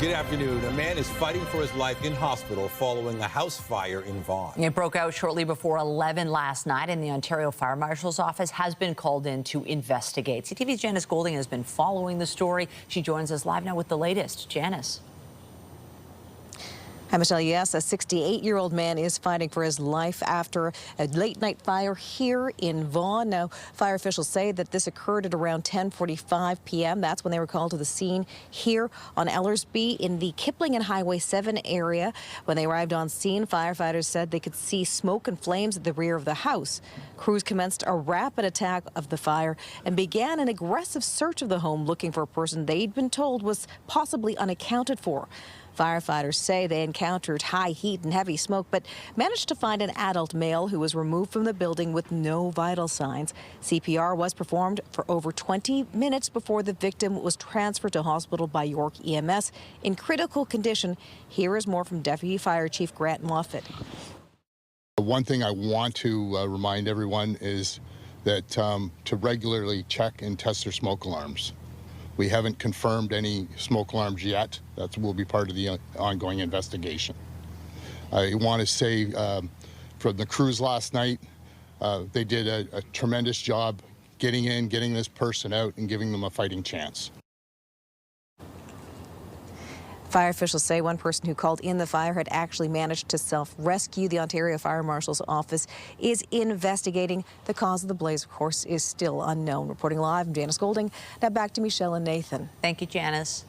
Good afternoon. A man is fighting for his life in hospital following a house fire in Vaughan. It broke out shortly before 11 last night, and the Ontario Fire Marshal's office has been called in to investigate. CTV's Janice Golding has been following the story. She joins us live now with the latest. Janice. Hi, Michelle. Yes, a 68-year-old man is fighting for his life after a late-night fire here in Vaughan. Now, fire officials say that this occurred at around 10:45 p.m. That's when they were called to the scene here on Ellerby in the Kipling and Highway 7 area. When they arrived on scene, firefighters said they could see smoke and flames at the rear of the house. Crews commenced a rapid attack of the fire and began an aggressive search of the home looking for a person they'd been told was possibly unaccounted for. Firefighters say they encountered high heat and heavy smoke, but managed to find an adult male who was removed from the building with no vital signs. CPR was performed for over 20 minutes before the victim was transferred to hospital by York EMS in critical condition. Here is more from Deputy Fire Chief Grant Moffat. One thing I want to remind everyone is that to regularly check and test their smoke alarms. We haven't confirmed any smoke alarms yet. That will be part of the ongoing investigation. I want to say from the crews last night, they did a tremendous job getting in, getting this person out, and giving them a fighting chance. Fire officials say one person who called in the fire had actually managed to self-rescue. The Ontario Fire Marshal's office is investigating. The cause of the blaze, of course, is still unknown. Reporting live, I'm Janice Golding. Now back to Michelle and Nathan. Thank you, Janice.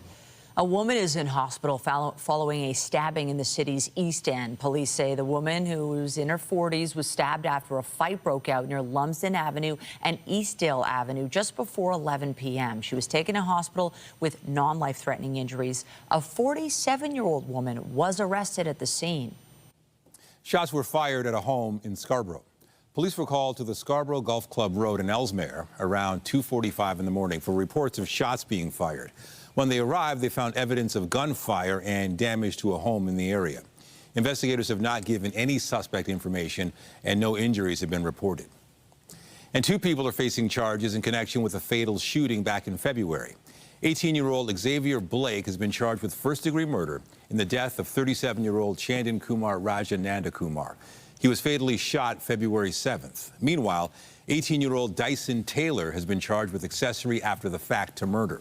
A woman is in hospital following a stabbing in the city's East End. Police say the woman, who was in her 40s, was stabbed after a fight broke out near Lumsden Avenue and Eastdale Avenue just before 11 p.m. She was taken to hospital with non-life-threatening injuries. A 47-year-old woman was arrested at the scene. Shots were fired at a home in Scarborough. Police were called to the Scarborough Golf Club Road in Ellesmere around 2:45 in the morning for reports of shots being fired. When they arrived, they found evidence of gunfire and damage to a home in the area. Investigators have not given any suspect information, and no injuries have been reported. And two people are facing charges in connection with a fatal shooting back in February. 18-year-old Xzavier Blake has been charged with first-degree murder in the death of 37-year-old Chandan Kumar Raja Nandakumar. He was fatally shot February 7th. Meanwhile, 18-year-old Dyson Taylor has been charged with accessory after the fact to murder.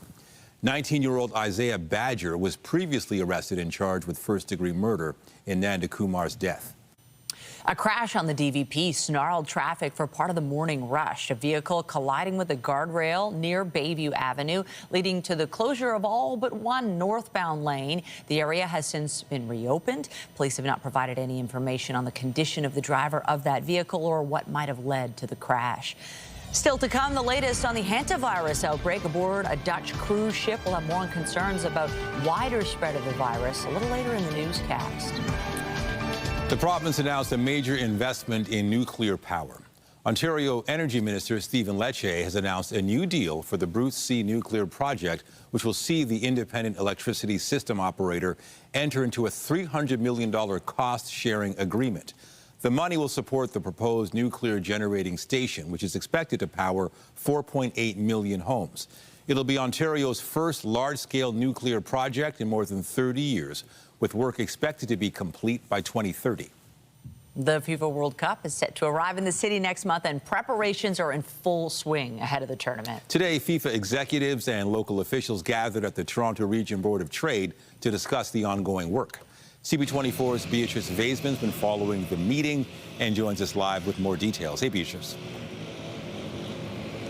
19-year-old Isaiah Badger was previously arrested and charged with first-degree murder in Nandakumar's death. A crash on the DVP snarled traffic for part of the morning rush. A vehicle colliding with a guardrail near Bayview Avenue, leading to the closure of all but one northbound lane. The area has since been reopened. Police have not provided any information on the condition of the driver of that vehicle or what might have led to the crash. Still to come, the latest on the hantavirus outbreak aboard a Dutch cruise ship. We'll have more on concerns about wider spread of the virus a little later in the newscast. The province announced a major investment in nuclear power. Ontario Energy Minister Stephen Lecce has announced a new deal for the Bruce C nuclear project, which will see the independent electricity system operator enter into a $300 million cost-sharing agreement. The money will support the proposed nuclear generating station, which is expected to power 4.8 million homes. It'll be Ontario's first large-scale nuclear project in more than 30 years, with work expected to be complete by 2030. The FIFA World Cup is set to arrive in the city next month, and preparations are in full swing ahead of the tournament. Today, FIFA executives and local officials gathered at the Toronto Region Board of Trade to discuss the ongoing work. CB24's Beatrice Vaisman has been following the meeting and joins us live with more details. Hey, Beatrice.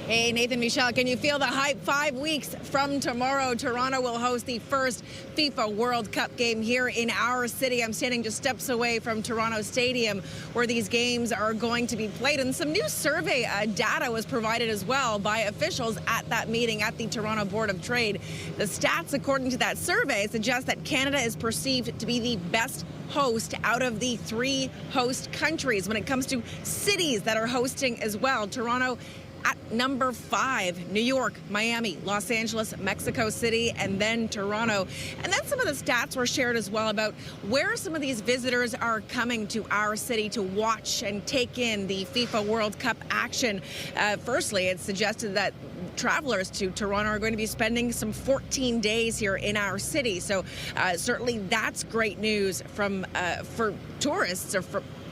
Hey, Nathan, Michelle, can you feel the hype? 5 weeks from tomorrow, Toronto will host the first FIFA World Cup game here in our city. I'm standing just steps away from Toronto Stadium, where these games are going to be played. And some new survey data was provided as well by officials at that meeting at the Toronto Board of Trade. The stats, according to that survey, suggest that Canada is perceived to be the best host out of the 3 host countries. When it comes to cities that are hosting as well, Toronto At number 5, New York, Miami, Los Angeles, Mexico City, and then Toronto. And then some of the stats were shared as well about where some of these visitors are coming to our city to watch and take in the FIFA World Cup action. Firstly, it suggested that travelers to Toronto are going to be spending some 14 days here in our city. So certainly that's great news from for tourists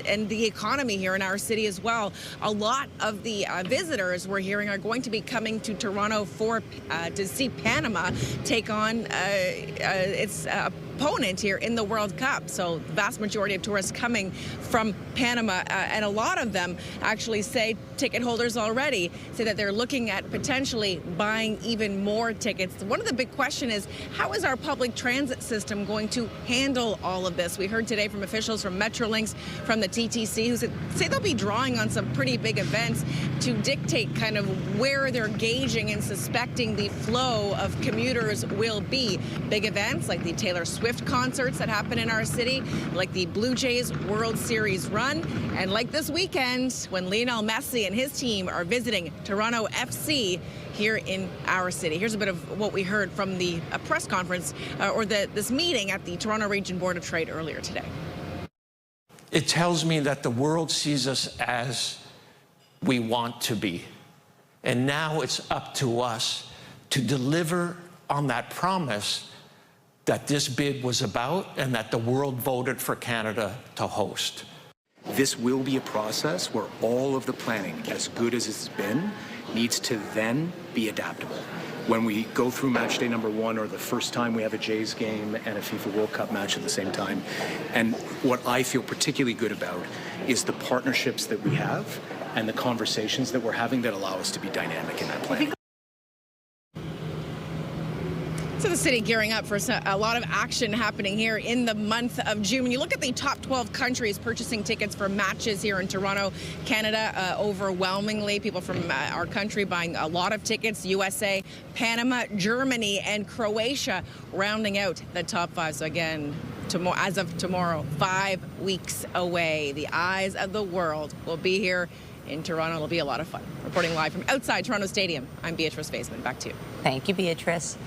and the economy here in our city as well. A lot of the visitors we're hearing are going to be coming to Toronto to see Panama take on its opponent here in the World Cup. So the vast majority of tourists coming from Panama, and a lot of them actually say, ticket holders already, say that they're looking at potentially buying even more tickets. One of the big questions is, how is our public transit system going to handle all of this? We heard today from officials from Metrolinx, from the TTC, who say they'll be drawing on some pretty big events to dictate kind of where they're gauging and suspecting the flow of commuters will be. Big events like the Taylor Swift concerts that happen in our city, like the Blue Jays World Series run, and like this weekend when Lionel Messi and his team are visiting Toronto FC here in our city. Here's a bit of what we heard from the press conference this meeting at the Toronto Region Board of Trade earlier today. It tells me that the world sees us as we want to be. And now it's up to us to deliver on that promise that this bid was about and that the world voted for Canada to host. This will be a process where all of the planning, as good as it's been, needs to then be adaptable. When we go through match day number 1, or the first time we have a Jays game and a FIFA World Cup match at the same time, and what I feel particularly good about is the partnerships that we have and the conversations that we're having that allow us to be dynamic in that planning. So the city gearing up for a lot of action happening here in the month of June. When you look at the top 12 countries purchasing tickets for matches here in Toronto, Canada, overwhelmingly, people from our country buying a lot of tickets, USA, Panama, Germany, and Croatia rounding out the top 5. So again, as of tomorrow, 5 weeks away, the eyes of the world will be here in Toronto. It'll be a lot of fun. Reporting live from outside Toronto Stadium, I'm Beatrice Vaisman. Back to you. Thank you, Beatrice.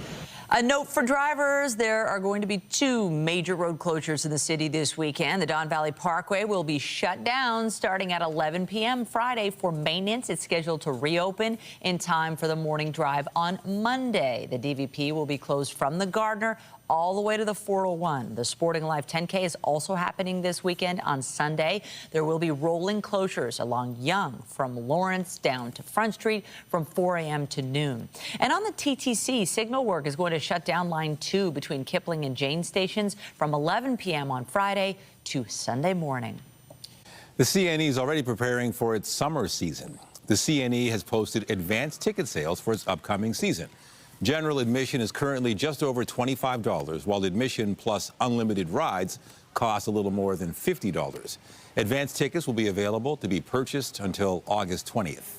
A note for drivers, there are going to be 2 major road closures in the city this weekend. The Don Valley Parkway will be shut down starting at 11 p.m. Friday for maintenance. It's scheduled to reopen in time for the morning drive on Monday. The DVP will be closed from the Gardner all the way to the 401. The Sporting Life 10K is also happening this weekend on Sunday. There will be rolling closures along Yonge from Lawrence down to Front Street from 4 a.m. to noon. And on the TTC, signal work is going to shut down Line 2 between Kipling and Jane stations from 11 p.m. on Friday to Sunday morning. The CNE is already preparing for its summer season. The CNE has posted advanced ticket sales for its upcoming season. General admission is currently just over $25, while admission plus unlimited rides costs a little more than $50. Advanced tickets will be available to be purchased until August 20th.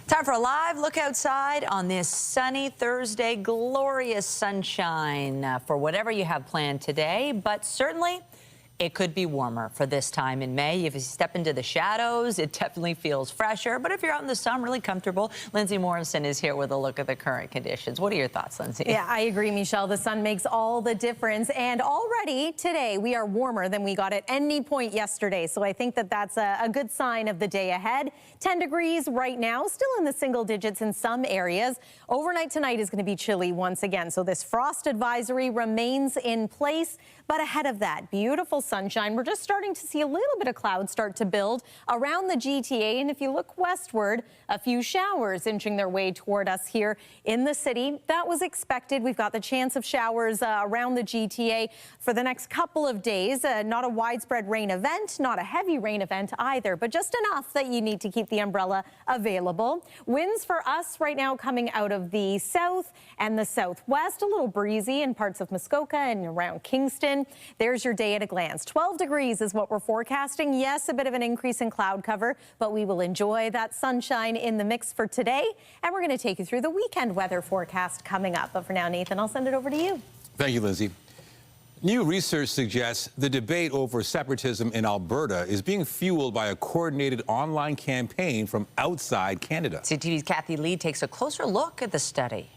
Time for a live look outside on this sunny Thursday. Glorious sunshine for whatever you have planned today, but certainly it could be warmer for this time in May. If you step into the shadows, it definitely feels fresher. But if you're out in the sun, really comfortable. Lindsay Morrison is here with a look at the current conditions. What are your thoughts, Lindsay? Yeah, I agree, Michelle. The sun makes all the difference. And already today, we are warmer than we got at any point yesterday. So I think that that's a good sign of the day ahead. 10 degrees right now, still in the single digits in some areas. Overnight tonight is going to be chilly once again. So this frost advisory remains in place. But ahead of that, beautiful sunshine. We're just starting to see a little bit of clouds start to build around the GTA. And if you look westward, a few showers inching their way toward us here in the city. That was expected. We've got the chance of showers around the GTA for the next couple of days. Not a widespread rain event, not a heavy rain event either, but just enough that you need to keep the umbrella available. Winds for us right now coming out of the south and the southwest. A little breezy in parts of Muskoka and around Kingston. There's your day at a glance. 12 degrees is what we're forecasting. Yes, a bit of an increase in cloud cover, but we will enjoy that sunshine in the mix for today. And we're going to take you through the weekend weather forecast coming up. But for now, Nathan, I'll send it over to you. Thank you, Lindsay. New research suggests the debate over separatism in Alberta is being fueled by a coordinated online campaign from outside Canada. CTV's Kathy Lee takes a closer look at the study.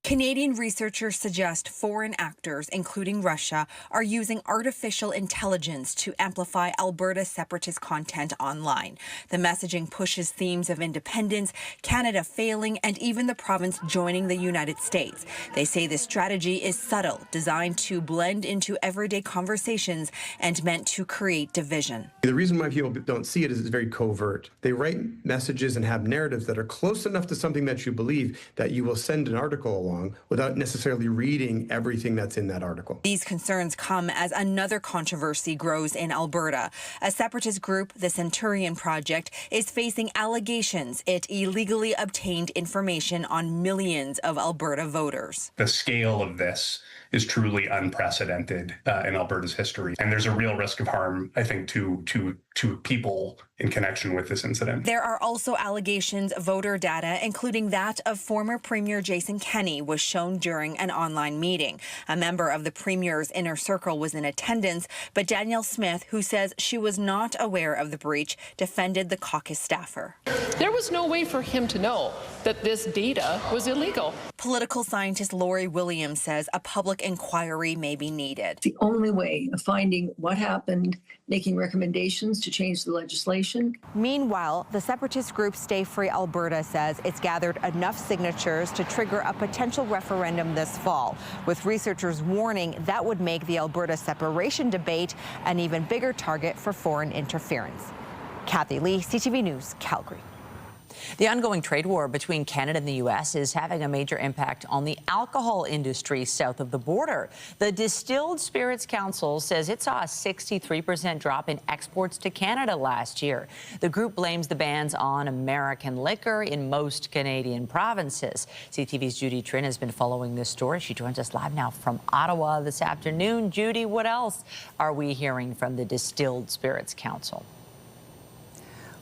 Canadian researchers suggest foreign actors, including Russia, are using artificial intelligence to amplify Alberta separatist content online. The messaging pushes themes of independence, Canada failing, and even the province joining the United States. They say this strategy is subtle, designed to blend into everyday conversations and meant to create division. The reason why people don't see it is it's very covert. They write messages and have narratives that are close enough to something that you believe that you will send an article along without necessarily reading everything that's in that article. These concerns come as another controversy grows in Alberta. A separatist group, the Centurion Project, is facing allegations it illegally obtained information on millions of Alberta voters. The scale of this is truly unprecedented in Alberta's history. And there's a real risk of harm, I think, to people in connection with this incident. There are also allegations voter data, including that of former Premier Jason Kenney, was shown during an online meeting. A member of the Premier's inner circle was in attendance, but Danielle Smith, who says she was not aware of the breach, defended the caucus staffer. There was no way for him to know that this data was illegal. Political scientist Lori Williams says a public inquiry may be needed. The only way of finding what happened, making recommendations to change the legislation. Meanwhile, the separatist group Stay Free Alberta says it's gathered enough signatures to trigger a potential referendum this fall, with researchers warning that would make the Alberta separation debate an even bigger target for foreign interference. Kathy Lee, CTV News, Calgary. The ongoing trade war between Canada and the U.S. is having a major impact on the alcohol industry south of the border. The Distilled Spirits Council says it saw a 63% drop in exports to Canada last year. The group blames the bans on American liquor in most Canadian provinces. CTV's Judy Trin has been following this story. She joins us live now from Ottawa this afternoon. Judy, what else are we hearing from the Distilled Spirits Council?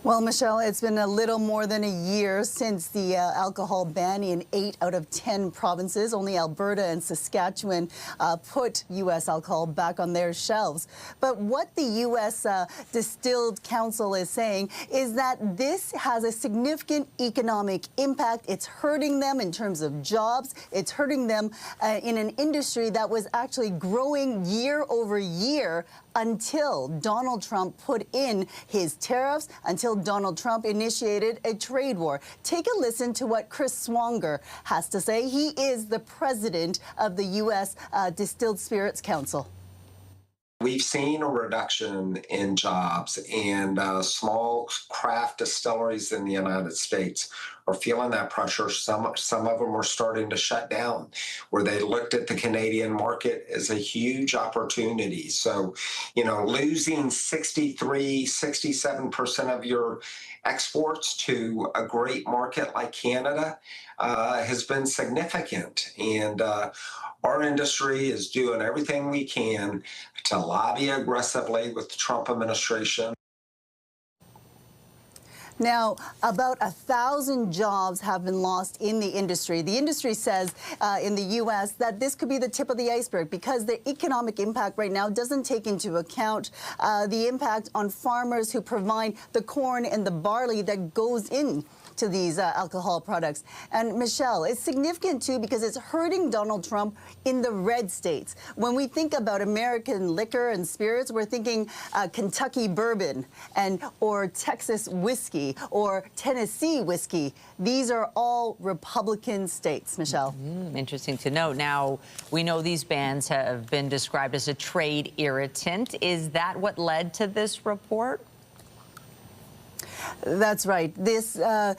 Well, Michelle, it's been a little more than a year since the alcohol ban in 8 out of 10 provinces. Only Alberta and Saskatchewan put U.S. alcohol back on their shelves. But what the U.S. Distilled Council is saying is that this has a significant economic impact. It's hurting them in terms of jobs. It's hurting them in an industry that was actually growing year over year until Donald Trump put in his tariffs, until Donald Trump initiated a trade war. Take a listen to what Chris Swanger has to say. He is the president of the U.S. Distilled Spirits Council. We've seen a reduction in jobs, and small craft distilleries in the United States are feeling that pressure. Some of them are starting to shut down, where they looked at the Canadian market as a huge opportunity. So, losing 63, 67% of your exports to a great market like Canada has been significant. And our industry is doing everything we can to lobby aggressively with the Trump administration. Now, about 1,000 jobs have been lost in the industry. The industry says in the U.S. that this could be the tip of the iceberg because the economic impact right now doesn't take into account the impact on farmers who provide the corn and the barley that goes in to these alcohol products. And Michelle, it's significant too because it's hurting Donald Trump in the red states. When we think about American liquor and spirits, we're thinking Kentucky bourbon or Texas whiskey or Tennessee whiskey. These are all Republican states, Michelle. Interesting to know. Now, we know these bans have been described as a trade irritant. Is that what led to this report? That's right. The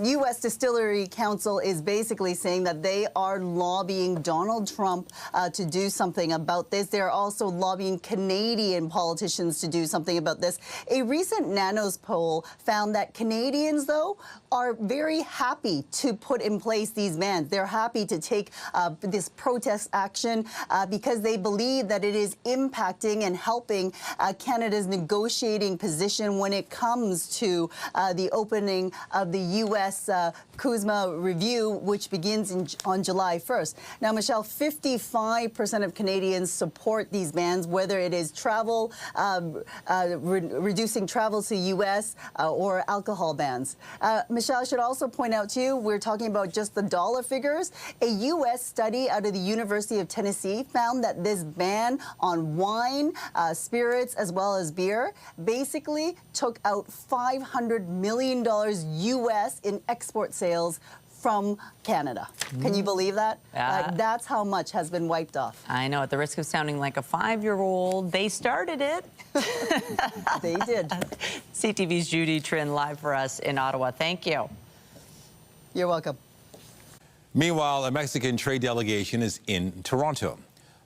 U.S. Distillery Council is basically saying that they are lobbying Donald Trump to do something about this. They're also lobbying Canadian politicians to do something about this. A recent Nanos poll found that Canadians, though, are very happy to put in place these bans. They're happy to take this protest action because they believe that it is impacting and helping Canada's negotiating position when it comes to to the opening of the U.S. CUSMA review, which begins on July 1st. Now, Michelle, 55% of Canadians support these bans, whether it is travel, reducing travel to the U.S. Or alcohol bans. Michelle, I should also point out to you, we're talking about just the dollar figures. A U.S. study out of the University of Tennessee found that this ban on wine, spirits, as well as beer, basically took out $500 million U.S. in export sales from Canada. Can you believe that? That's how much has been wiped off. I know, at the risk of sounding like a 5-year-old, they started it. They did. CTV's Judy Trin live for us in Ottawa. Thank you. You're welcome. Meanwhile, a Mexican trade delegation is in Toronto.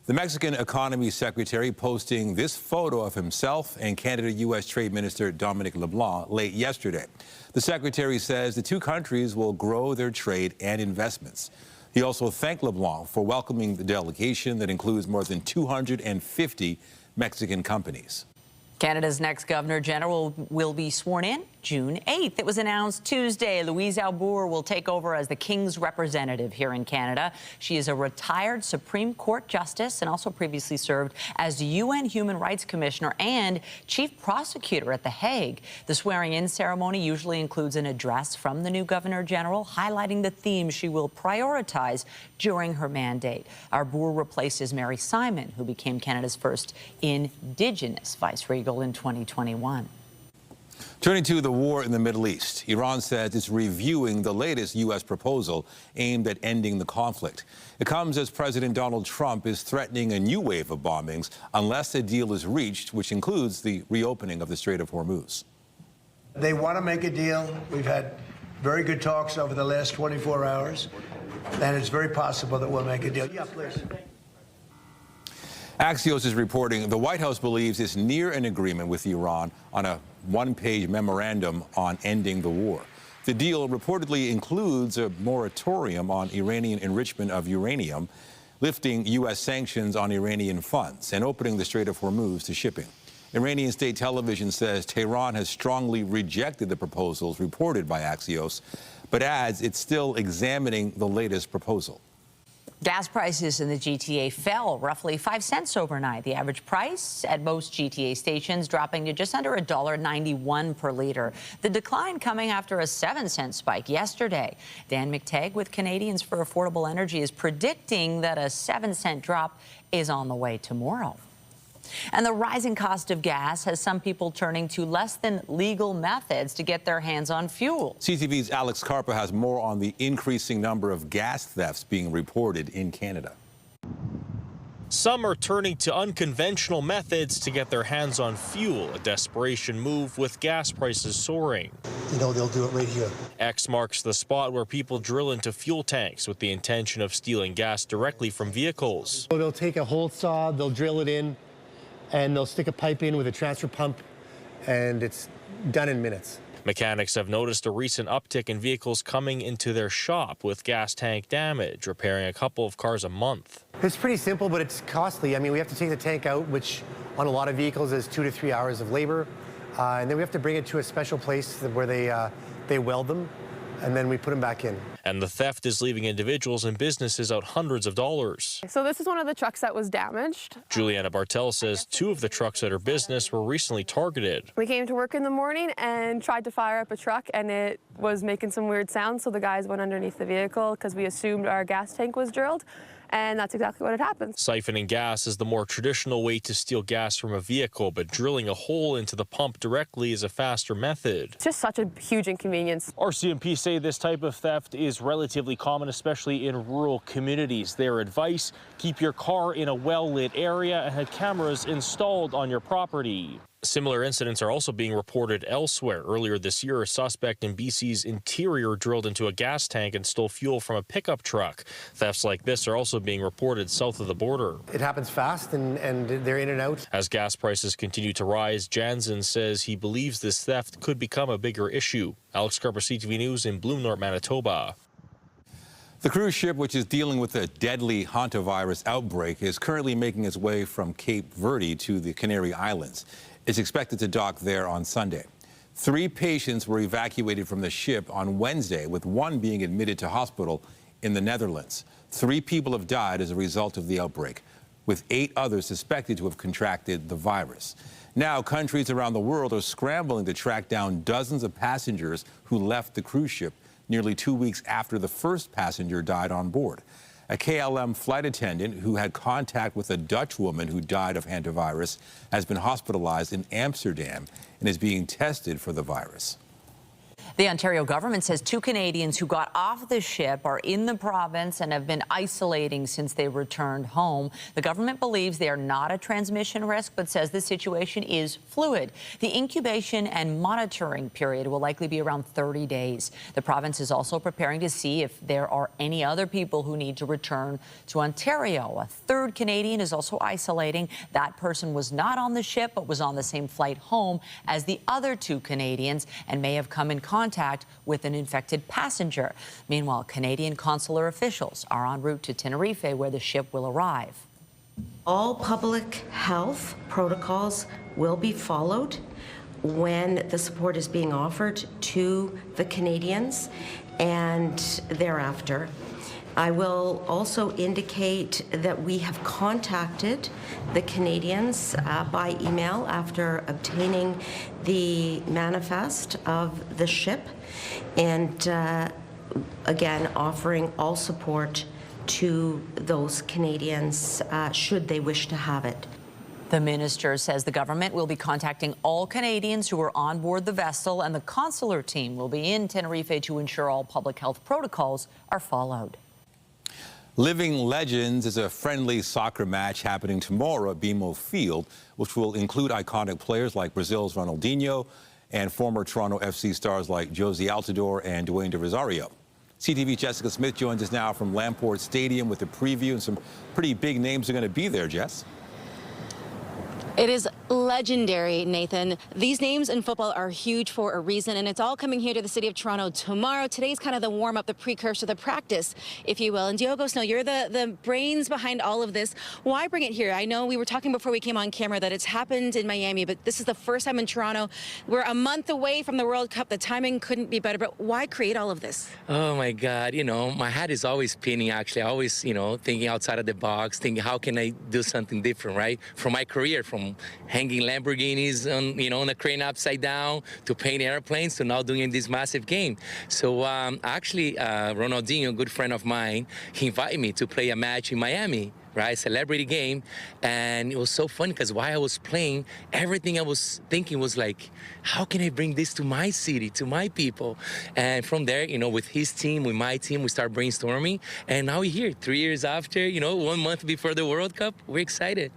The Mexican Economy Secretary posting this photo of himself and Canada-U.S. Trade Minister Dominic LeBlanc late yesterday. The Secretary says the two countries will grow their trade and investments. He also thanked LeBlanc for welcoming the delegation that includes more than 250 Mexican companies. Canada's next Governor General will be sworn in June 8th. It was announced Tuesday. Louise Arbour will take over as the King's representative here in Canada. She is a retired Supreme Court justice and also previously served as the UN Human Rights Commissioner and Chief Prosecutor at The Hague. The swearing-in ceremony usually includes an address from the new Governor General highlighting the themes she will prioritize during her mandate. Arbour replaces Mary Simon, who became Canada's first Indigenous Vice-Regal in 2021. Turning to the war in the Middle East, Iran says it's reviewing the latest U.S. proposal aimed at ending the conflict. It comes as President Donald Trump is threatening a new wave of bombings unless a deal is reached, which includes the reopening of the Strait of Hormuz. They want to make a deal. We've had very good talks over the last 24 hours, and it's very possible that we'll make a deal. Yeah, please. Axios is reporting the White House believes it's near an agreement with Iran on a one-page memorandum on ending the war. The deal reportedly includes a moratorium on Iranian enrichment of uranium, lifting U.S. sanctions on Iranian funds, and opening the Strait of Hormuz to shipping. Iranian state television says Tehran has strongly rejected the proposals reported by Axios, but adds it's still examining the latest proposal. Gas prices in the GTA fell roughly 5 cents overnight. The average price at most GTA stations dropping to just under $1.91 per liter. The decline coming after a 7-cent spike yesterday. Dan McTagg with Canadians for Affordable Energy is predicting that a 7-cent drop is on the way tomorrow. And the rising cost of gas has some people turning to less than legal methods to get their hands on fuel. CTV's Alex Carpa has more on the increasing number of gas thefts being reported in Canada. Some are turning to unconventional methods to get their hands on fuel, a desperation move with gas prices soaring. You know, they'll do it right here. X marks the spot where people drill into fuel tanks with the intention of stealing gas directly from vehicles. So they'll take a hole saw, they'll drill it in, and they'll stick a pipe in with a transfer pump, and it's done in minutes. Mechanics have noticed a recent uptick in vehicles coming into their shop with gas tank damage, repairing a couple of cars a month. It's pretty simple, but it's costly. I mean, we have to take the tank out, which on a lot of vehicles is 2 to 3 hours of labor, and then we have to bring it to a special place where they weld them, and then we put them back in. And the theft is leaving individuals and businesses out hundreds of dollars. So this is one of the trucks that was damaged. Juliana Bartel says 2 of the trucks at her business were recently targeted. We came to work in the morning and tried to fire up a truck, and it was making some weird sounds, so the guys went underneath the vehicle because we assumed our gas tank was drilled. And that's exactly what had happened. Siphoning gas is the more traditional way to steal gas from a vehicle, but drilling a hole into the pump directly is a faster method. It's just such a huge inconvenience. RCMP say this type of theft is relatively common, especially in rural communities. Their advice, keep your car in a well-lit area and have cameras installed on your property. Similar incidents are also being reported elsewhere. Earlier this year, a suspect in BC's interior drilled into a gas tank and stole fuel from a pickup truck. Thefts like this are also being reported south of the border. It happens fast, and they're in and out. As gas prices continue to rise, Jansen says he believes this theft could become a bigger issue. Alex Carper, CTV News in Bloom North, Manitoba. The cruise ship, which is dealing with a deadly hantavirus outbreak, is currently making its way from Cape Verde to the Canary Islands. It's expected to dock there on Sunday. 3 patients were evacuated from the ship on Wednesday, with 1 being admitted to hospital in the Netherlands. 3 people have died as a result of the outbreak, with 8 others suspected to have contracted the virus. Now, countries around the world are scrambling to track down dozens of passengers who left the cruise ship nearly 2 weeks after the first passenger died on board. A KLM flight attendant who had contact with a Dutch woman who died of hantavirus has been hospitalized in Amsterdam and is being tested for the virus. The Ontario government says 2 Canadians who got off the ship are in the province and have been isolating since they returned home. The government believes they are not a transmission risk, but says the situation is fluid. The incubation and monitoring period will likely be around 30 days. The province is also preparing to see if there are any other people who need to return to Ontario. A 3rd Canadian is also isolating. That person was not on the ship, but was on the same flight home as the other 2 Canadians and may have come in contact with an infected passenger. Meanwhile, Canadian consular officials are en route to Tenerife, where the ship will arrive. All public health protocols will be followed when the support is being offered to the Canadians and thereafter. I will also indicate that we have contacted the Canadians by email after obtaining the manifest of the ship, and again, offering all support to those Canadians should they wish to have it. The minister says the government will be contacting all Canadians who are on board the vessel, and the consular team will be in Tenerife to ensure all public health protocols are followed. Living Legends is a friendly soccer match happening tomorrow at BMO Field, which will include iconic players like Brazil's Ronaldinho and former Toronto FC stars like Josie Altidore and Dwayne De Rosario. CTV Jessica Smith joins us now from Lamport Stadium with a preview, and some pretty big names are going to be there, Jess. It is legendary, Nathan. These names in football are huge for a reason, and it's all coming here to the city of Toronto tomorrow. Today's kind of the warm-up, the precursor, the practice, if you will. And Diogo Snow, you're the brains behind all of this. Why bring it here? I know we were talking before we came on camera that it's happened in Miami, but this is the first time in Toronto. We're a month away from the World Cup. The timing couldn't be better, but why create all of this? Oh, my God. You know, my head is always spinning, actually. Always, you know, thinking outside of the box, thinking, how can I do something different, right? From my career, from hanging Lamborghinis on, you know, on a crane upside down, to painting airplanes, to now doing this massive game. So actually, Ronaldinho, a good friend of mine, he invited me to play a match in Miami, right? Celebrity game. And it was so fun because while I was playing, everything I was thinking was like, how can I bring this to my city, to my people? And from there, you know, with his team, with my team, we start brainstorming. And now we're here 3 years after, you know, 1 month before the World Cup. We're excited.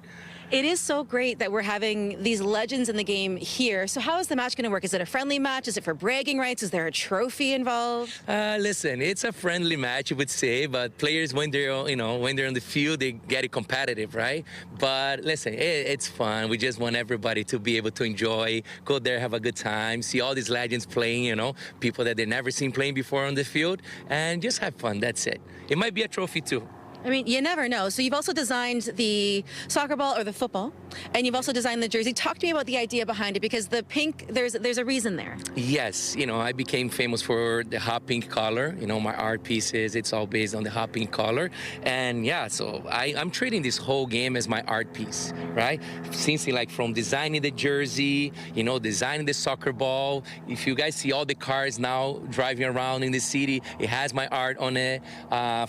It is so great that we're having these legends in the game here. So how is the match going to work? Is it a friendly match? Is it for bragging rights? Is there a trophy involved? Listen, it's a friendly match, you would say, but players, when they're, you know, when they're on the field, they get it competitive, right? But listen, it's fun. We just want everybody to be able to enjoy, go there, have a good time, see all these legends playing, you know, people that they've never seen playing before on the field, and just have fun. That's it. It might be a trophy too. I mean, you never know. So you've also designed the soccer ball or the football, and you've also designed the jersey. Talk to me about the idea behind it, because the pink, there's a reason there. Yes, you know, I became famous for the hot pink color. You know, my art pieces, it's all based on the hot pink color. And yeah, so I'm treating this whole game as my art piece, right? Since like from designing the jersey, you know, designing the soccer ball. If you guys see all the cars now driving around in the city, it has my art on it.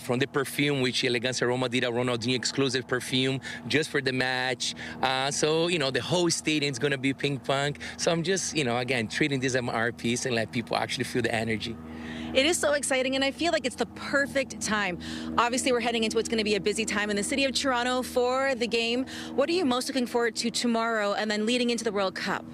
From the perfume, which Roma did a Ronaldinho exclusive perfume just for the match. So, you know, the whole stadium is going to be pink punk. So I'm just, you know, again, treating this as my art piece and let people actually feel the energy. It is so exciting, and I feel like it's the perfect time. Obviously, we're heading into what's going to be a busy time in the city of Toronto for the game. What are you most looking forward to tomorrow and then leading into the World Cup?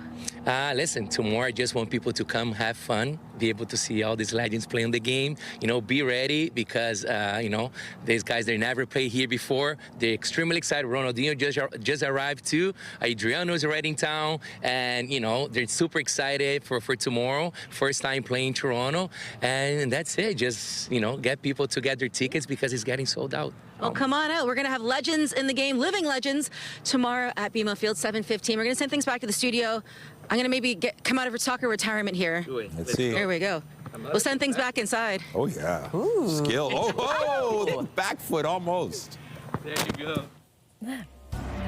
Listen, tomorrow I just want people to come have fun, be able to see all these legends playing the game. You know, be ready because, you know, these guys, they never played here before. They're extremely excited. Ronaldinho just arrived too. Adriano's already in town. And, you know, they're super excited for tomorrow. First time playing Toronto. And that's it. Just, you know, get people to get their tickets because it's getting sold out. Well, come on out. We're going to have legends in the game, living legends, tomorrow at BMO Field, 7:15. We're going to send things back to the studio. I'm gonna maybe come out of soccer retirement here. Let's see. There we go. We'll send things back inside. Oh, yeah. Ooh. Skill. Oh, the back foot almost. There you go.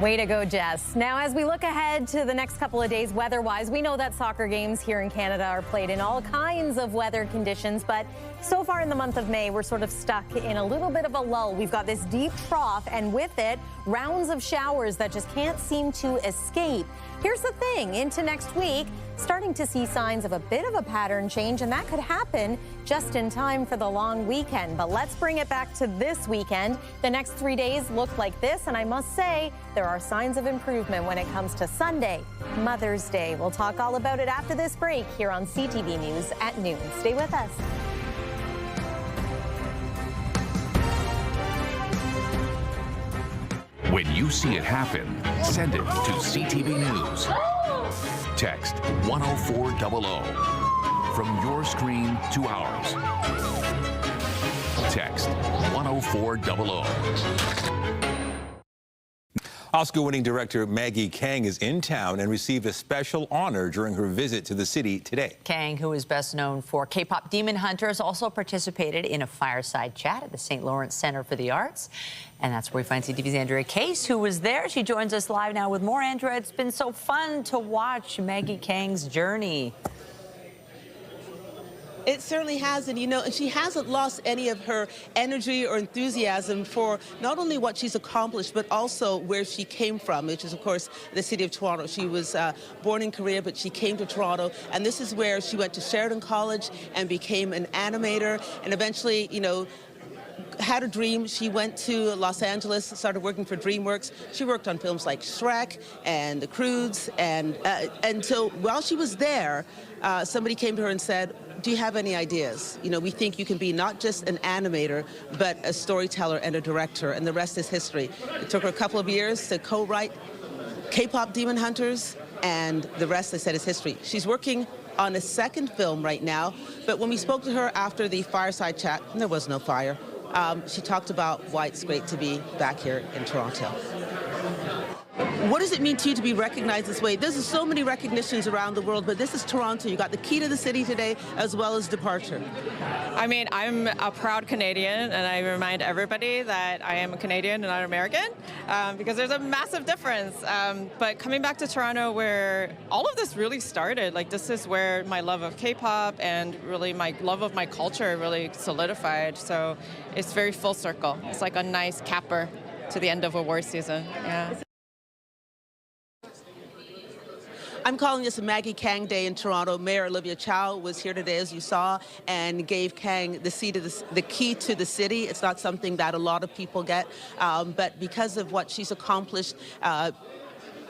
Way to go, Jess. Now, as we look ahead to the next couple of days weather-wise, we know that soccer games here in Canada are played in all kinds of weather conditions, but so far in the month of May, we're sort of stuck in a little bit of a lull. We've got this deep trough, and with it, rounds of showers that just can't seem to escape. Here's the thing, into next week, starting to see signs of a bit of a pattern change, and that could happen just in time for the long weekend. But let's bring it back to this weekend. The next 3 days look like this, and I must say, there are signs of improvement when it comes to Sunday, Mother's Day. We'll talk all about it after this break here on CTV News at noon. Stay with us. When you see it happen, send it to CTV News. Text 10400 from your screen to ours. Text 10400. Oscar-winning director Maggie Kang is in town and received a special honor during her visit to the city today. Kang, who is best known for K-pop Demon Hunters, also participated in a fireside chat at the St. Lawrence Center for the Arts. And that's where we find CTV's Andria Case, who was there. She joins us live now with more. Andria, it's been so fun to watch Maggie Kang's journey. It certainly has, and and she hasn't lost any of her energy or enthusiasm for not only what she's accomplished, but also where she came from, which is, of course, the city of Toronto. She was born in Korea, but she came to Toronto, and this is where she went to Sheridan College and became an animator, and eventually, had a dream. She went to Los Angeles, started working for DreamWorks. She worked on films like Shrek and The Croods, and so while she was there, somebody came to her and said, do you have any ideas? We think you can be not just an animator, but a storyteller and a director, and the rest is history. It took her a couple of years to co-write K-pop Demon Hunters, and the rest, they said, is history. She's working on a second film right now, but when we spoke to her after the fireside chat, and there was no fire, she talked about why it's great to be back here in Toronto. What does it mean to you to be recognized this way? There's so many recognitions around the world, but this is Toronto. You got the key to the city today, as well as departure. I mean, I'm a proud Canadian, and I remind everybody that I am a Canadian and not American, because there's a massive difference. But coming back to Toronto, where all of this really started, this is where my love of K-pop and really my love of my culture really solidified. So it's very full circle. It's like a nice capper to the end of award season. Yeah. I'm calling this a Maggie Kang Day in Toronto. Mayor Olivia Chow was here today, as you saw, and gave Kang the key to the city. It's not something that a lot of people get, but because of what she's accomplished,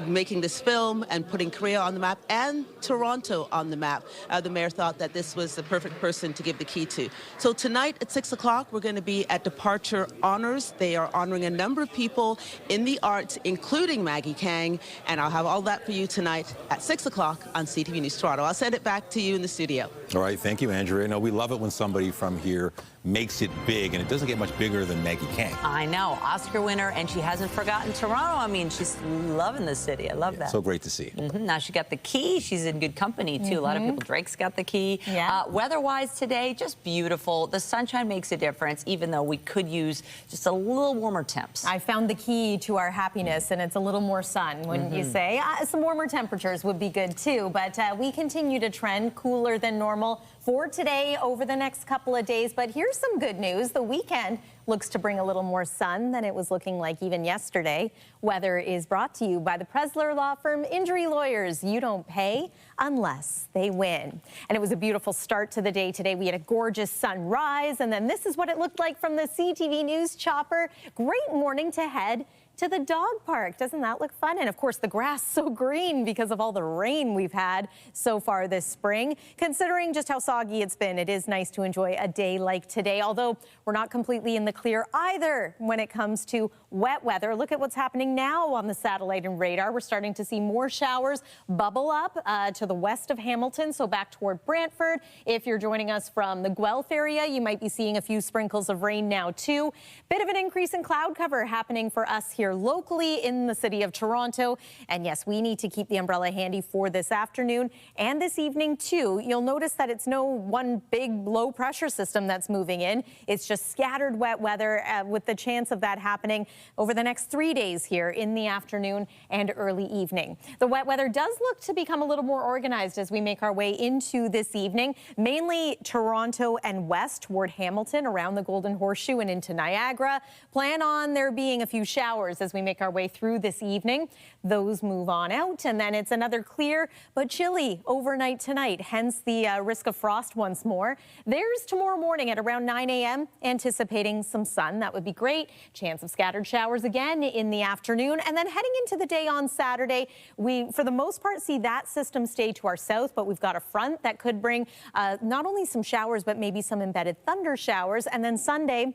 making this film and putting Korea on the map and Toronto on the map, the mayor thought that this was the perfect person to give the key to. So tonight at 6 o'clock, we're going to be at Departure Honors. They are honoring a number of people in the arts, including Maggie Kang, and I'll have all that for you tonight at 6 o'clock on CTV News Toronto. I'll send it back to you in the studio. All right, thank you, Andrea. We love it when somebody from here makes it big, and it doesn't get much bigger than Maggie Kang. I know, Oscar winner, and she hasn't forgotten Toronto. I mean, she's loving the city. I love that. So great to see. Now she got the key. She's in good company, too. A lot of people. Drake's got the key. Yeah. Weather-wise today, just beautiful. The sunshine makes a difference, even though we could use just a little warmer temps. I found the key to our happiness, and it's a little more sun, wouldn't you say? Some warmer temperatures would be good, too, but we continue to trend cooler than normal for today over the next couple of days. But here's some good news. The weekend looks to bring a little more sun than it was looking like even yesterday. Weather is brought to you by the Presler Law Firm Injury Lawyers. You don't pay unless they win. And it was a beautiful start to the day today. We had a gorgeous sunrise, and then this is what it looked like from the CTV News chopper. Great morning to head to the dog park. Doesn't that look fun? And of course, the grass so green because of all the rain we've had so far this spring. Considering just how soggy it's been, it is nice to enjoy a day like today, although we're not completely in the clear either when it comes to wet weather. Look at what's happening now on the satellite and radar. We're starting to see more showers bubble up to the west of Hamilton, so back toward Brantford. If you're joining us from the Guelph area, you might be seeing a few sprinkles of rain now too. Bit of an increase in cloud cover happening for us here here locally in the city of Toronto. And yes, we need to keep the umbrella handy for this afternoon and this evening too. You'll notice that it's no one big low pressure system that's moving in. It's just scattered wet weather with the chance of that happening over the next 3 days here in the afternoon and early evening. The wet weather does look to become a little more organized as we make our way into this evening, mainly Toronto and west toward Hamilton, around the Golden Horseshoe and into Niagara. Plan on there being a few showers as we make our way through this evening. Those move on out, and then it's another clear but chilly overnight tonight, hence the risk of frost once more. There's tomorrow morning at around 9 a.m. anticipating some sun. That would be great. Chance of scattered showers again in the afternoon, and then heading into the day on Saturday, we for the most part see that system stay to our south, but we've got a front that could bring not only some showers but maybe some embedded thunder showers. And then Sunday,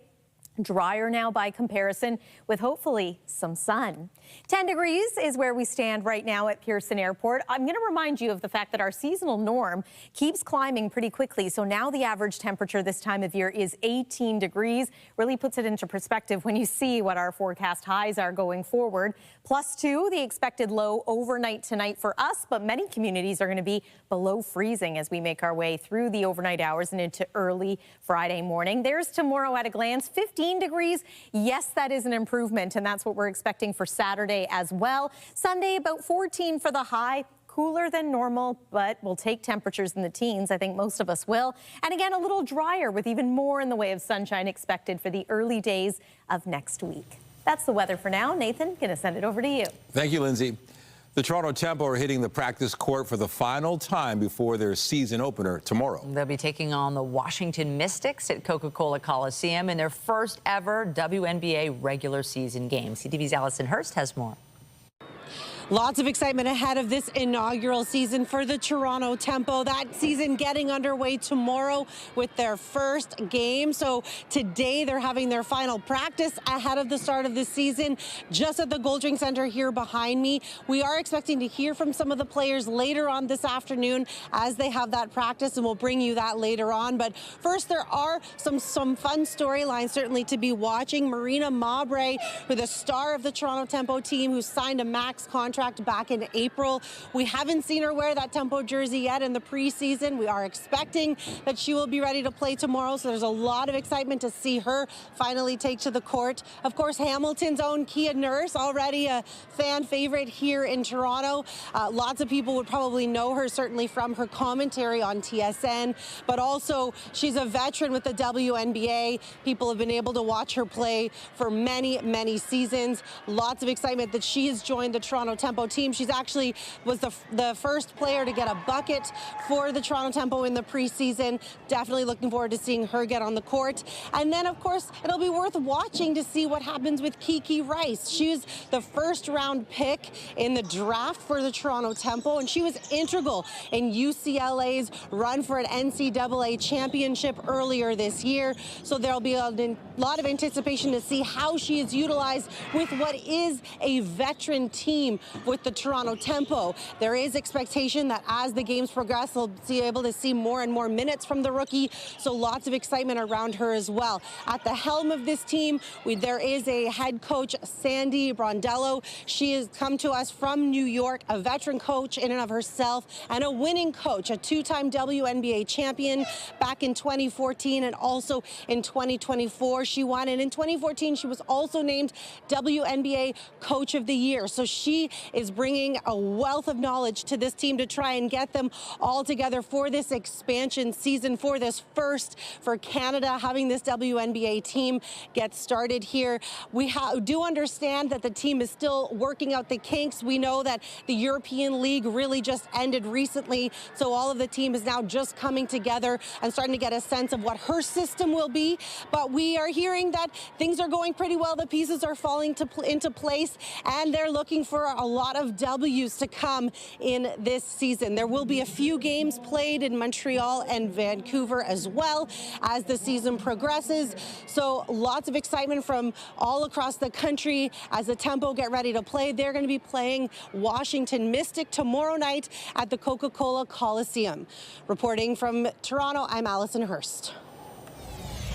drier now by comparison with hopefully some sun. 10 degrees is where we stand right now at Pearson Airport. I'm going to remind you of the fact that our seasonal norm keeps climbing pretty quickly. So now the average temperature this time of year is 18 degrees. Really puts it into perspective when you see what our forecast highs are going forward. +2, the expected low overnight tonight for us, but many communities are going to be below freezing as we make our way through the overnight hours and into early Friday morning. There's tomorrow at a glance, 15 degrees. Yes, that is an improvement, and that's what we're expecting for Saturday as well. Sunday, about 14 for the high. Cooler than normal, but we'll take temperatures in the teens. I think most of us will. And again, a little drier with even more in the way of sunshine expected for the early days of next week. That's the weather for now. Nathan, going to send it over to you. Thank you, Lindsay. The Toronto Tempo are hitting the practice court for the final time before their season opener tomorrow. They'll be taking on the Washington Mystics at Coca-Cola Coliseum in their first ever WNBA regular season game. CTV's Allison Hurst has more. Lots of excitement ahead of this inaugural season for the Toronto Tempo. That season getting underway tomorrow with their first game. So today they're having their final practice ahead of the start of the season just at the Goldring Center here behind me. We are expecting to hear from some of the players later on this afternoon as they have that practice, and we'll bring you that later on. But first, there are some fun storylines certainly to be watching. Marina Mabre, who the star of the Toronto Tempo team, who signed a max contract back in April. We haven't seen her wear that Tempo jersey yet in the preseason. We are expecting that she will be ready to play tomorrow, so there's a lot of excitement to see her finally take to the court. Of course, Hamilton's own Kia Nurse, already a fan favorite here in Toronto. Lots of people would probably know her certainly from her commentary on TSN, but also she's a veteran with the WNBA. People have been able to watch her play for many, many seasons. Lots of excitement that she has joined the Toronto Tempo team. She's actually was the first player to get a bucket for the Toronto Tempo in the preseason. Definitely looking forward to seeing her get on the court. And then, of course, it'll be worth watching to see what happens with Kiki Rice. She's the first round pick in the draft for the Toronto Tempo, and she was integral in UCLA's run for an NCAA championship earlier this year. So there'll be a lot of anticipation to see how she is utilized with what is a veteran team with the Toronto Tempo. There is expectation that as the games progress, we'll be able to see more and more minutes from the rookie, so lots of excitement around her as well. At the helm of this team, there is a head coach, Sandy Brondello. She has come to us from New York, a veteran coach in and of herself, and a winning coach, a two-time WNBA champion back in 2014 and also in 2024. She won, and in 2014, she was also named WNBA Coach of the Year. So she is bringing a wealth of knowledge to this team to try and get them all together for this expansion season, for this first for Canada, having this WNBA team get started here. We do understand that the team is still working out the kinks. We know that the European League really just ended recently, so all of the team is now just coming together and starting to get a sense of what her system will be. But we are hearing that things are going pretty well. The pieces are falling into place, and they're looking for a lot of W's to come in this season. There will be a few games played in Montreal and Vancouver as well as the season progresses. So lots of excitement from all across the country as the Tempo get ready to play. They're going to be playing Washington Mystic tomorrow night at the Coca-Cola Coliseum. Reporting from Toronto, I'm Allison Hurst.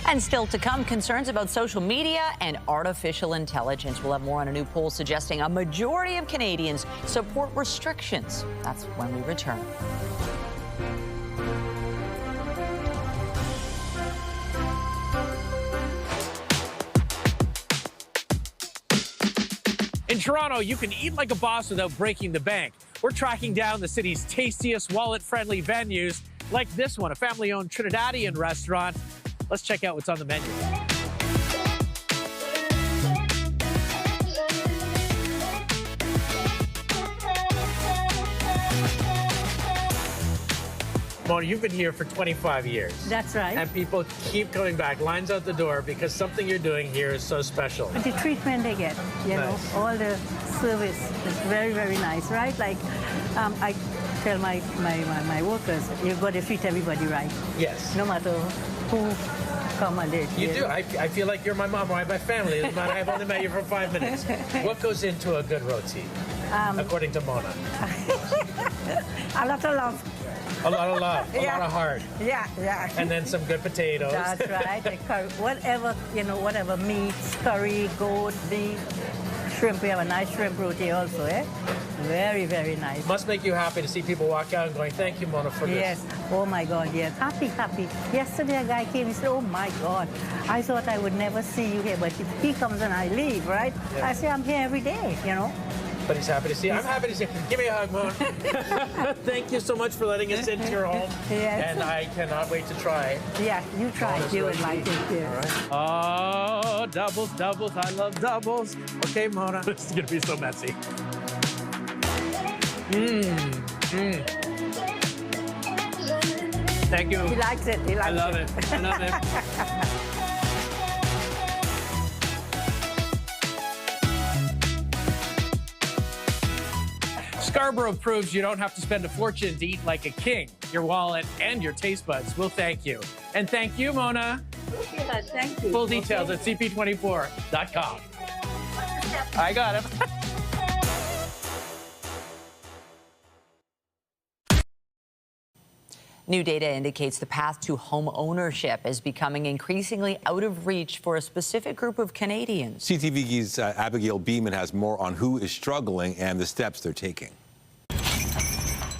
And still to come, concerns about social media and artificial intelligence. We'll have more on a new poll suggesting a majority of Canadians support restrictions. That's when we return. In Toronto, you can eat like a boss without breaking the bank. We're tracking down the city's tastiest, wallet-friendly venues, like this one, a family-owned Trinidadian restaurant. Let's check out what's on the menu. Mona, you've been here for 25 years. That's right. And people keep coming back, lines out the door, because something you're doing here is so special. The treatment they get, you know, all the service is very, very nice, right? Like, I tell my workers, you've got to treat everybody right. Yes. No matter who come and did. You do. I feel like you're my mom or my family. I've only met you for 5 minutes. What goes into a good roti, according to Mona? A lot of love. A lot of love, a lot of heart. Yeah, yeah. And then some good potatoes. That's right. The curry, whatever, you know, whatever meats, curry, goat, beef, shrimp. We have a nice shrimp roti also, eh? Very, very nice. Must make you happy to see people walk out and going, thank you, Mona, for this. Yes. Oh, my God, yes. Happy, happy. Yesterday, a guy came and said, oh, my God, I thought I would never see you here, but he comes and I leave, right? Yes. I say, I'm here every day, you know? But he's happy to see you. I'm happy to see you. Give me a hug, Mona. Thank you so much for letting us into your home. Yes. And I cannot wait to try. Yeah, you try. You would like it, too. All right. Oh, doubles, doubles. I love doubles. Okay, Mona. This is going to be so messy. Thank you. He likes it. He likes it. I love it. I love it. Scarborough proves you don't have to spend a fortune to eat like a king. Your wallet and your taste buds will thank you. And thank you, Mona. Okay, thank you. Full details at cp24.com. I got him. New data indicates the path to home ownership is becoming increasingly out of reach for a specific group of Canadians. CTV's Abigail Beeman has more on who is struggling and the steps they're taking.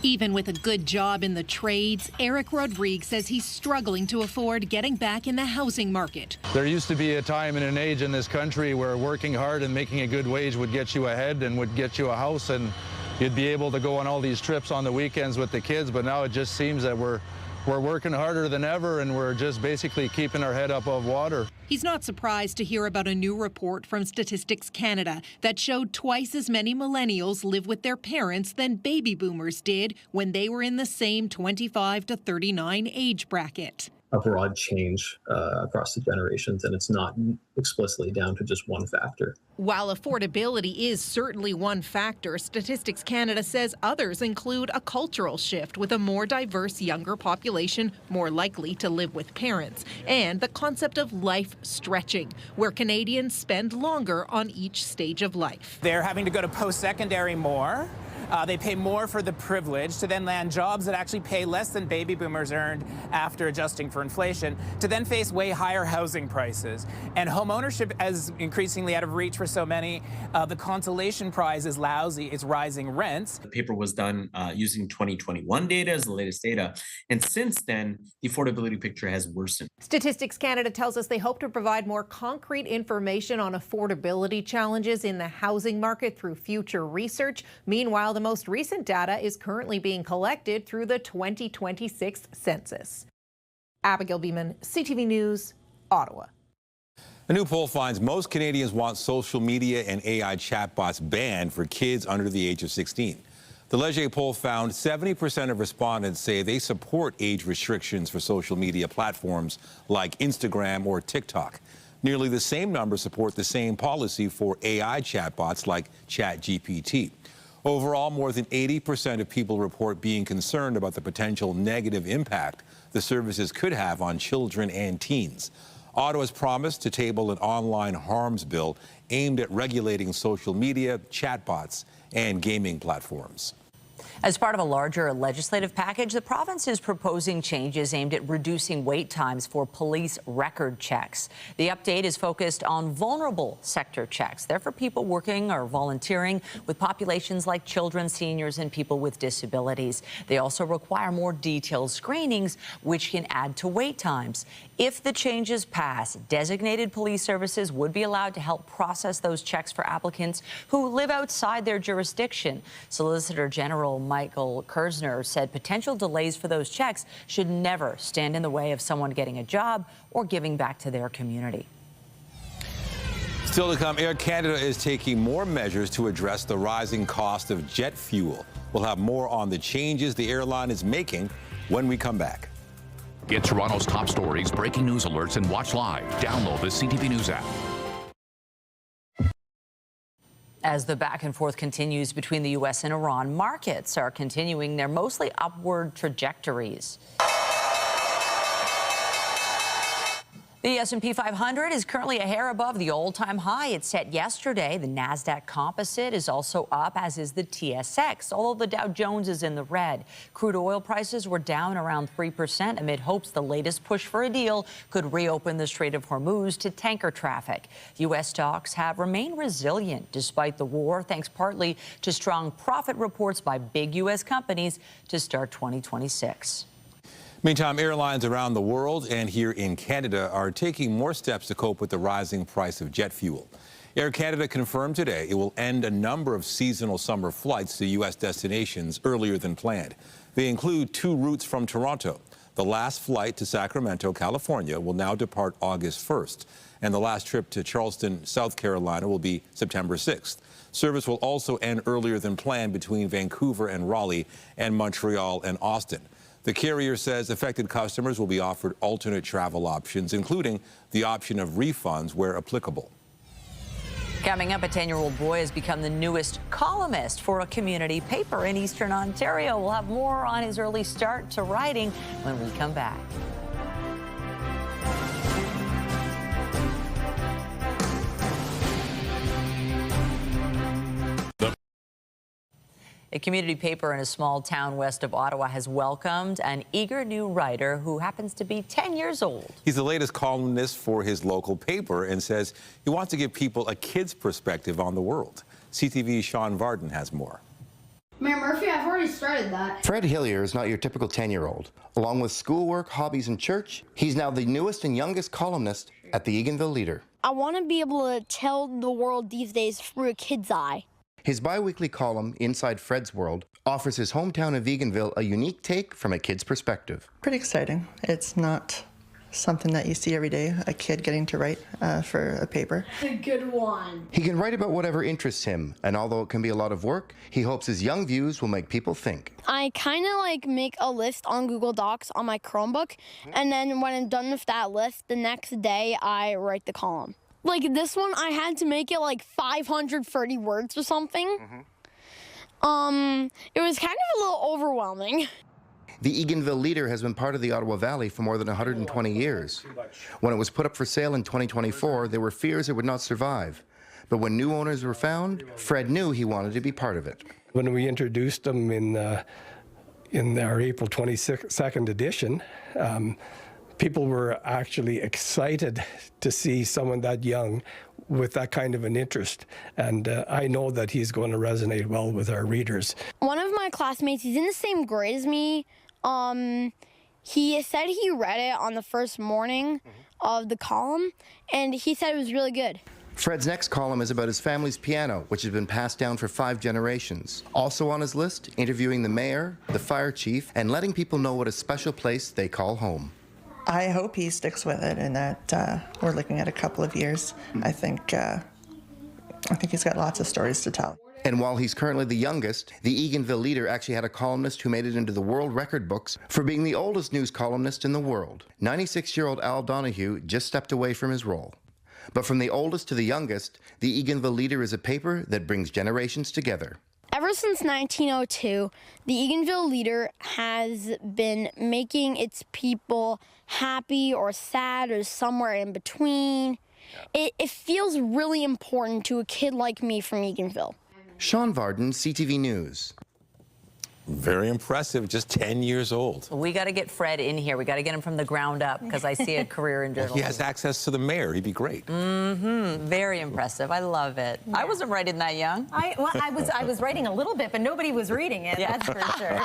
Even with a good job in the trades, Eric Rodriguez says he's struggling to afford getting back in the housing market. There used to be a time and an age in this country where working hard and making a good wage would get you ahead and would get you a house, and you'd be able to go on all these trips on the weekends with the kids. But now it just seems that we're working harder than ever, and we're just basically keeping our head above water. He's not surprised to hear about a new report from Statistics Canada that showed twice as many millennials live with their parents than baby boomers did when they were in the same 25 to 39 age bracket. A broad change across the generations, and it's not explicitly down to just one factor. While affordability is certainly one factor, Statistics Canada says others include a cultural shift with a more diverse younger population more likely to live with parents, and the concept of life stretching, where Canadians spend longer on each stage of life. They're having to go to post-secondary more. They pay more for the privilege to then land jobs that actually pay less than baby boomers earned after adjusting for inflation, to then face way higher housing prices. And home ownership is increasingly out of reach for so many. The consolation prize is lousy. It's rising rents. The paper was done using 2021 data as the latest data. And since then, the affordability picture has worsened. Statistics Canada tells us they hope to provide more concrete information on affordability challenges in the housing market through future research. Meanwhile, the most recent data is currently being collected through the 2026 census. Abigail Beeman, CTV News, Ottawa. A new poll finds most Canadians want social media and AI chatbots banned for kids under the age of 16. The Leger poll found 70% of respondents say they support age restrictions for social media platforms like Instagram or TikTok. Nearly the same number support the same policy for AI chatbots like ChatGPT. Overall, more than 80% of people report being concerned about the potential negative impact the services could have on children and teens. Ottawa's promised to table an online harms bill aimed at regulating social media, chatbots, and gaming platforms. As part of a larger legislative package, the province is proposing changes aimed at reducing wait times for police record checks. The update is focused on vulnerable sector checks. They're for people working or volunteering with populations like children, seniors, and people with disabilities. They also require more detailed screenings, which can add to wait times. If the changes pass, designated police services would be allowed to help process those checks for applicants who live outside their jurisdiction. Solicitor General Michael Kersner said potential delays for those checks should never stand in the way of someone getting a job or giving back to their community. Still to come, Air Canada is taking more measures to address the rising cost of jet fuel. We'll have more on the changes the airline is making when we come back. Get Toronto's top stories, breaking news alerts, and watch live. Download the CTV News app. As the back and forth continues between the U.S. and Iran, markets are continuing their mostly upward trajectories. The S&P 500 is currently a hair above the all-time high it set yesterday. The NASDAQ Composite is also up, as is the TSX, although the Dow Jones is in the red. Crude oil prices were down around 3% amid hopes the latest push for a deal could reopen the Strait of Hormuz to tanker traffic. U.S. stocks have remained resilient despite the war, thanks partly to strong profit reports by big U.S. companies to start 2026. Meantime, airlines around the world and here in Canada are taking more steps to cope with the rising price of jet fuel. Air Canada confirmed today it will end a number of seasonal summer flights to U.S. destinations earlier than planned. They include 2 routes from Toronto. The last flight to Sacramento, California, will now depart August 1st, and the last trip to Charleston, South Carolina, will be September 6th. Service will also end earlier than planned between Vancouver and Raleigh and Montreal and Austin. The carrier says affected customers will be offered alternate travel options, including the option of refunds where applicable. Coming up, a 10-year-old boy has become the newest columnist for a community paper in Eastern Ontario. We'll have more on his early start to writing when we come back. A community paper in a small town west of Ottawa has welcomed an eager new writer who happens to be 10 years old. He's the latest columnist for his local paper and says he wants to give people a kid's perspective on the world. CTV's Sean Varden has more. Mayor Murphy, I've already started that. Fred Hillier is not your typical 10-year-old. Along with schoolwork, hobbies, and church, he's now the newest and youngest columnist at the Eganville Leader. I want to be able to tell the world these days through a kid's eye. His bi-weekly column, Inside Fred's World, offers his hometown of Eganville a unique take from a kid's perspective. Pretty exciting. It's not something that you see every day, a kid getting to write for a paper. A good one. He can write about whatever interests him, and although it can be a lot of work, he hopes his young views will make people think. I kind of like make a list on Google Docs on my Chromebook, and then when I'm done with that list, the next day I write the column. Like this one, I had to make it like 530 words or something. It was kind of a little overwhelming. The Eganville Leader has been part of the Ottawa Valley for more than 120 years. When it was put up for sale in 2024, there were fears it would not survive. But when new owners were found, Fred knew he wanted to be part of it. When we introduced them in our April 22nd edition, people were actually excited to see someone that young with that kind of an interest. And I know that he's going to resonate well with our readers. One of my classmates, he's in the same grade as me. He said he read it on the first morning of the column, and he said it was really good. Fred's next column is about his family's piano, which has been passed down for 5 generations. Also on his list, interviewing the mayor, the fire chief, and letting people know what a special place they call home. I hope he sticks with it and that we're looking at a couple of years. I think he's got lots of stories to tell. And while he's currently the youngest, the Eganville Leader actually had a columnist who made it into the world record books for being the oldest news columnist in the world. 96-year-old Al Donahue just stepped away from his role. But from the oldest to the youngest, the Eganville Leader is a paper that brings generations together. Ever since 1902, the Eganville Leader has been making its people happy or sad or somewhere in between. It feels really important to a kid like me from Eganville. Sean Varden, CTV News. Very impressive, just 10 years old. We got to get Fred in here. We got to get him from the ground up because I see a career in journalism. He has access to the mayor. He'd be great. Very impressive. I love it. I wasn't writing that young. I was writing a little bit, but nobody was reading it. That's for sure.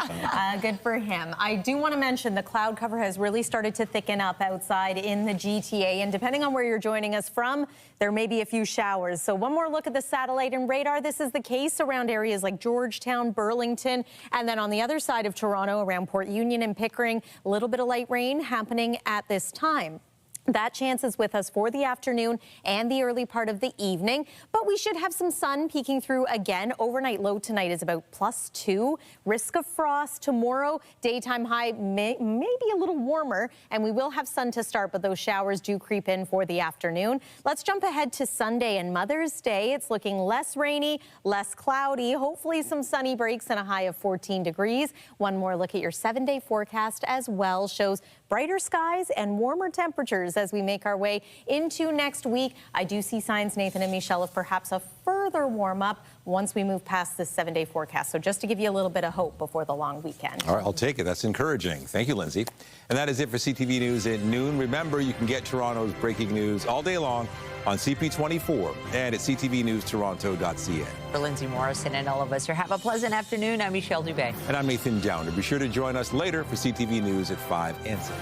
Good for him. I do want to mention the cloud cover has really started to thicken up outside in the GTA, and depending on where you're joining us from, there may be a few showers. So one more look at the satellite and radar. This is the case around areas like Georgetown, Burlington, and then on the other side of Toronto around Port Union and Pickering, a little bit of light rain happening at this time. That chance is with us for the afternoon and the early part of the evening, but we should have some sun peeking through again. Overnight low tonight is about +2. Risk of frost tomorrow. Daytime high may be a little warmer, and we will have sun to start, but those showers do creep in for the afternoon. Let's jump ahead to Sunday and Mother's Day. It's looking less rainy, less cloudy, hopefully some sunny breaks and a high of 14 degrees. One more look at your 7-day forecast as well shows brighter skies and warmer temperatures as we make our way into next week. I do see signs, Nathan and Michelle, of perhaps a further warm up once we move past this 7-day forecast. So just to give you a little bit of hope before the long weekend. All right, I'll take it. That's encouraging. Thank you, Lindsay. And that is it for CTV News at noon. Remember, you can get Toronto's breaking news all day long on CP24 and at ctvnewstoronto.ca. For Lindsay Morrison and all of us here, have a pleasant afternoon. I'm Michelle Dubé. And I'm Nathan Downer. Be sure to join us later for CTV News at 5 and 6.